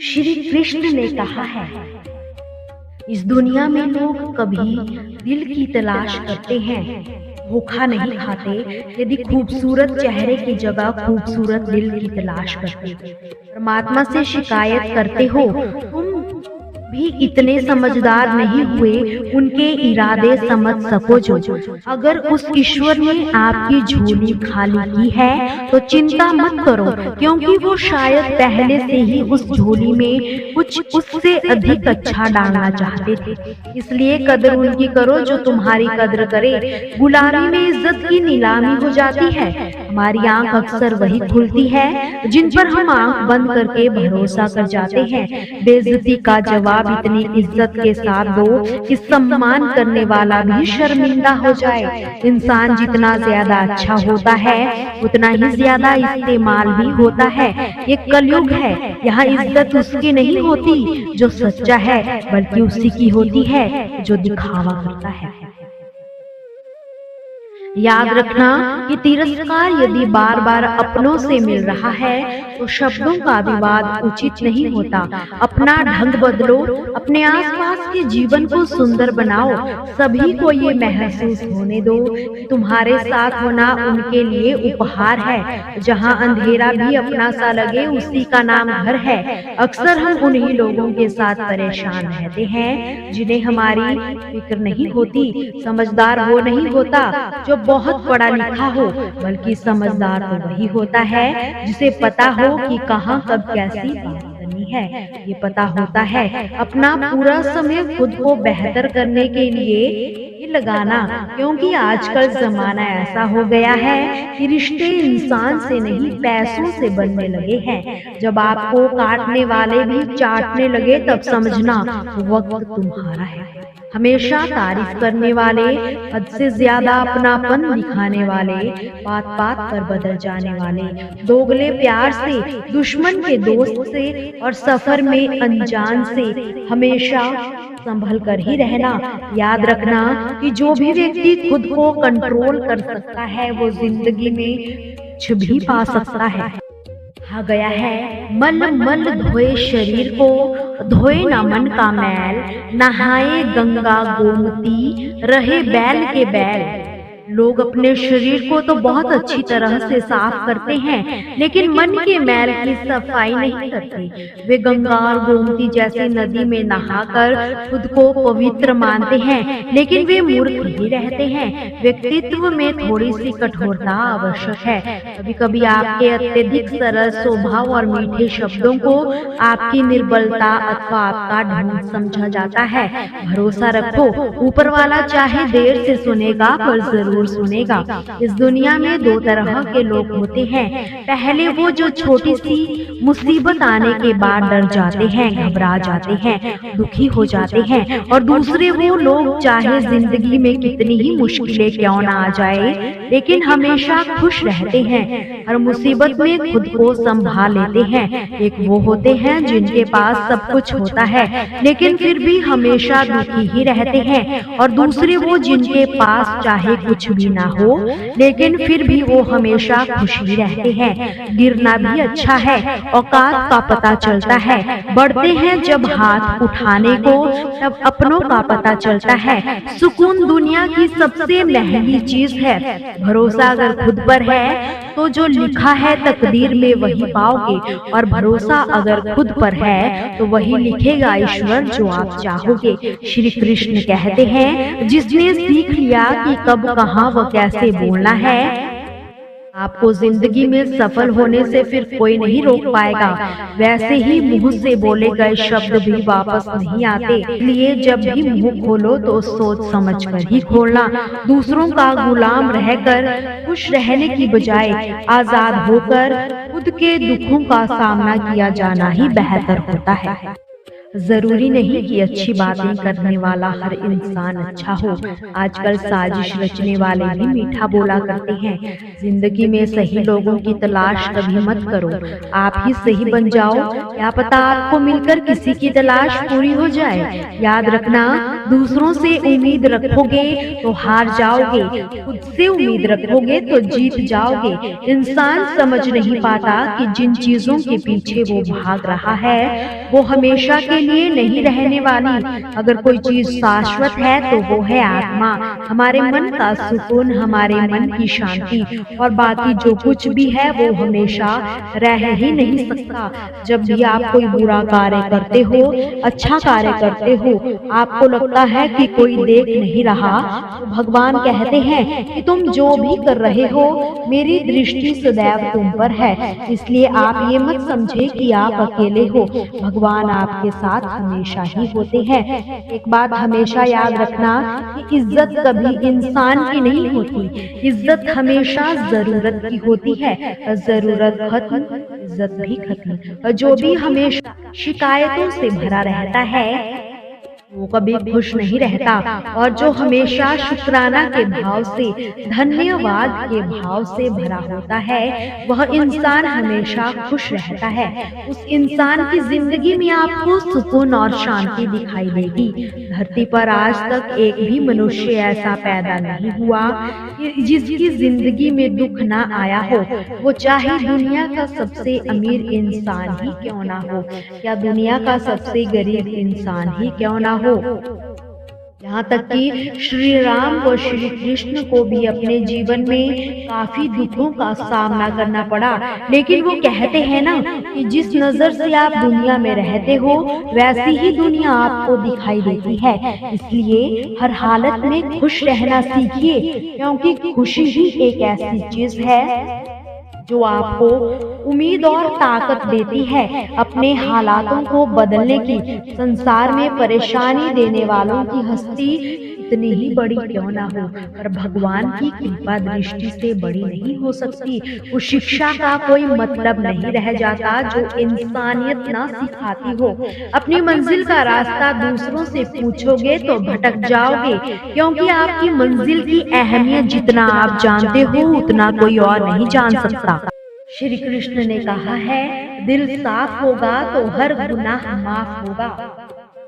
श्री कृष्ण ने कहा है, इस दुनिया में लोग कभी दिल की तलाश करते हैं, धोखा नहीं खाते। यदि खूबसूरत चेहरे की जगह खूबसूरत दिल की तलाश करते। परमात्मा से शिकायत करते हो, तुम भी इतने समझदार नहीं हुए उनके इरादे समझ सको जो। अगर उस ईश्वर ने आपकी झोली खाली की है तो चिंता मत करो, क्योंकि वो शायद पहले से ही उस झोली में कुछ उससे अधिक अच्छा डालना चाहते थे। इसलिए कदर उनकी करो जो तुम्हारी कदर करे। गुलामी में इज्जत की नीलामी हो जाती है। हमारी आंख अक्सर वही खुलती है जिन पर हम आंख बंद करके भरोसा कर जाते हैं। बेइज्जती का जवाब इतनी इज्जत के साथ दो कि सम्मान करने वाला भी शर्मिंदा हो जाए। इंसान जितना ज्यादा अच्छा होता है उतना ही ज्यादा इस्तेमाल भी होता है। ये कलयुग है, यहाँ इज्जत उसकी नहीं होती जो सच्चा है, बल्कि उसी की होती है जो दिखावा करता है। याद रखना कि तिरस्कार यदि बार बार अपनों से मिल रहा है तो शब्दों का विवाद उचित नहीं होता। अपना ढंग बदलो, अपने आसपास के जीवन को सुंदर बनाओ। सभी को ये महसूस होने दो कि तुम्हारे साथ होना उनके लिए उपहार है। जहाँ अंधेरा भी अपना सा लगे उसी का नाम घर है। अक्सर हम उन्हीं लोगों के साथ परेशान रहते हैं जिन्हें हमारी फिक्र नहीं होती। समझदार वो नहीं होता जो बहुत पढ़ा लिखा हो, बल्कि समझदार तो वही होता है जिसे पता हो कि कहाँ कब कैसी बात करनी है। ये पता होता है अपना पूरा समय खुद को बेहतर करने के लिए लगाना, क्योंकि आजकल जमाना ऐसा हो गया है कि रिश्ते इंसान से नहीं पैसों से बनने लगे हैं। जब आपको काटने वाले भी चाटने लगे तब समझना वक्त तुम्हारा है। हमेशा तारीफ करने वाले, हद से ज्यादा अपनापन दिखाने वाले, बात बात पर बदल जाने वाले, दोगले प्यार से, दुश्मन के दोस्त से और सफर में अनजान से हमेशा संभल कर ही रहना। याद रखना कि जो भी व्यक्ति खुद को कंट्रोल कर सकता है वो जिंदगी में कुछ भी पा सकता है। कहा गया है, मल मल धोए शरीर को, धोए ना मन का मैल, नहाए गंगा गोमती, रहे बैल के बैल। लोग अपने शरीर को तो बहुत अच्छी तरह से साफ करते हैं, लेकिन मन के मैल की सफाई नहीं करते। वे गंगा और गोमती जैसी नदी में नहाकर खुद को पवित्र मानते हैं, लेकिन वे मूर्ख ही रहते हैं। व्यक्तित्व में थोड़ी सी कठोरता आवश्यक है। कभी कभी आपके अत्यधिक सरल स्वभाव और मीठे शब्दों को आपकी निर्बलता अथवा आपका ढंग समझा जाता है। भरोसा रखो, ऊपर वाला चाहे देर से सुनेगा पर जरूर सुनेगा। इस दुनिया में दो तरह के लोग होते हैं। पहले वो जो छोटी सी मुसीबत आने के बाद डर जाते हैं, घबरा जाते हैं, दुखी हो जाते हैं, और दूसरे वो लोग चाहे जिंदगी में कितनी ही मुश्किलें क्यों ना आ जाए लेकिन हमेशा खुश रहते हैं, हर मुसीबत में खुद को संभाल लेते हैं। एक वो होते हैं जिनके पास सब कुछ होता है लेकिन फिर भी हमेशा दुखी ही रहते हैं, और दूसरे वो जिनके पास चाहे कुछ भी ना हो लेकिन फिर भी वो हमेशा खुश ही रहते हैं। गिरना भी अच्छा है, औकात का पता चलता है। बढ़ते हैं जब हाथ उठाने को तब अपनों का पता चलता है। सुकून दुनिया की सबसे महंगी चीज है। भरोसा अगर खुद पर है तो जो लिखा है तकदीर में वही पाओगे, और भरोसा अगर खुद पर है तो वही लिखेगा ईश्वर जो आप चाहोगे। श्री कृष्ण कहते हैं, जिसने सीख लिया कि कब कहाँ व कैसे बोलना है, आपको जिंदगी में सफल होने से फिर कोई नहीं रोक पाएगा। वैसे ही मुंह से बोले गए शब्द भी वापस नहीं आते, इसलिए जब भी मुंह खोलो तो सोच समझ कर ही खोलना। दूसरों का गुलाम रहकर खुश रहने की बजाय आजाद होकर खुद के दुखों का सामना किया जाना ही बेहतर होता है। जरूरी नहीं कि अच्छी बातें करने वाला हर इंसान अच्छा हो। आजकल साजिश रचने वाले भी मीठा बोला करते हैं। जिंदगी में सही लोगों की तलाश कभी मत करो, आप ही सही बन जाओ। क्या पता आपको मिलकर किसी की तलाश पूरी हो जाए। याद रखना, दूसरों से उम्मीद रखोगे तो हार जाओगे, खुद से उम्मीद रखोगे तो जीत जाओगे। इंसान समझ नहीं पाता कि जिन चीजों के पीछे वो भाग रहा है वो हमेशा के लिए नहीं रहने वाली। अगर कोई चीज शाश्वत है तो वो है आत्मा, हमारे मन का सुकून, हमारे मन की शांति। और बाकी जो कुछ भी है वो हमेशा रह ही नहीं सकता। जब भी आप कोई बुरा कार्य करते हो, अच्छा कार्य करते हो, आपको लगता है कि कोई देख नहीं रहा, तो भगवान कहते हैं कि तुम जो भी कर रहे हो मेरी दृष्टि सदैव तुम पर है, इसलिए आप ये मत समझे कि आप अकेले हो। भगवान आपके साथ हमेशा ही होते हैं। एक बात हमेशा याद रखना कि इज्जत कभी इंसान की नहीं होती, इज्जत हमेशा जरूरत की होती है। जरूरत खत्म, इज्जत भी खत्म। जो भी हमेशा शिकायतों से भरा रहता है वो कभी खुश नहीं रहता, और जो हमेशा शुक्राना के भाव से, धन्यवाद के भाव से भरा होता है वह इंसान हमेशा खुश रहता है। उस इंसान की जिंदगी में आपको सुकून और शांति दिखाई देगी। धरती पर आज तक एक भी मनुष्य ऐसा पैदा नहीं हुआ कि जिसकी जिंदगी में दुख ना आया हो, वो चाहे दुनिया का सबसे अमीर इंसान ही क्यों ना हो या दुनिया का सबसे गरीब इंसान ही क्यों ना हो। यहाँ तक कि श्री राम व श्री कृष्ण को भी अपने जीवन में काफी दुखों का सामना करना पड़ा, लेकिन वो कहते हैं ना कि जिस नजर से आप दुनिया में रहते हो वैसी ही दुनिया आपको दिखाई देती है। इसलिए हर हालत में खुश रहना सीखिए, क्योंकि खुशी ही एक ऐसी चीज है जो आपको उम्मीद और ताकत देती है अपने हालातों को बदलने की। संसार में परेशानी देने वालों की हस्ती कितनी ही बड़ी क्यों ना हो, पर भगवान की कृपा दृष्टि से बड़ी नहीं हो सकती। उस शिक्षा का कोई मतलब नहीं रह जाता जो इंसानियत ना सिखाती हो। अपनी मंजिल का रास्ता दूसरों से पूछोगे तो भटक जाओगे, क्योंकि आपकी मंजिल की अहमियत जितना आप जानते हो उतना कोई और नहीं जान सकता। श्री कृष्ण ने कहा है, दिल साफ होगा तो हर गुनाह माफ होगा।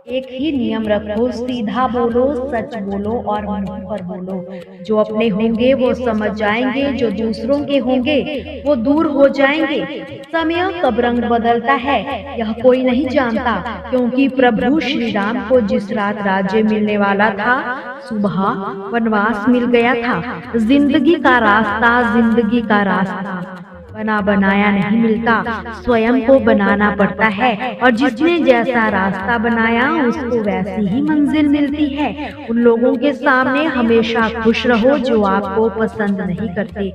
एक ही नियम रखो, सीधा बोलो, सच बोलो और मुंह पर बोलो। जो अपने होंगे वो समझ जाएंगे, जो दूसरों के होंगे वो दूर हो जाएंगे। समय कब रंग बदलता है यह कोई नहीं जानता, क्योंकि प्रभु श्री राम को जिस रात राज्य मिलने वाला था सुबह वनवास मिल गया था। जिंदगी का रास्ता बना बनाया नहीं मिलता, स्वयं को बनाना पड़ता है। और जिसने जैसा रास्ता बनाया उसको वैसी ही मंजिल मिलती है। उन लोगों के सामने हमेशा खुश रहो जो आपको पसंद नहीं करते,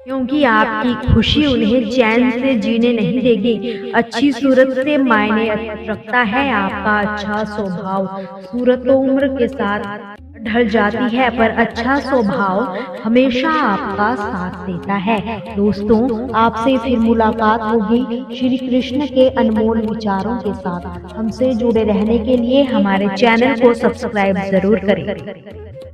क्योंकि आपकी खुशी उन्हें चैन से जीने नहीं देगी। अच्छी सूरत से मायने रखता है आपका अच्छा स्वभाव। सूरत तो उम्र के साथ ढल जाती है, पर अच्छा स्वभाव हमेशा आपका साथ देता है। दोस्तों, आपसे फिर मुलाकात होगी श्री कृष्ण के अनमोल विचारों के साथ। हमसे जुड़े रहने के लिए हमारे चैनल को सब्सक्राइब जरूर करें।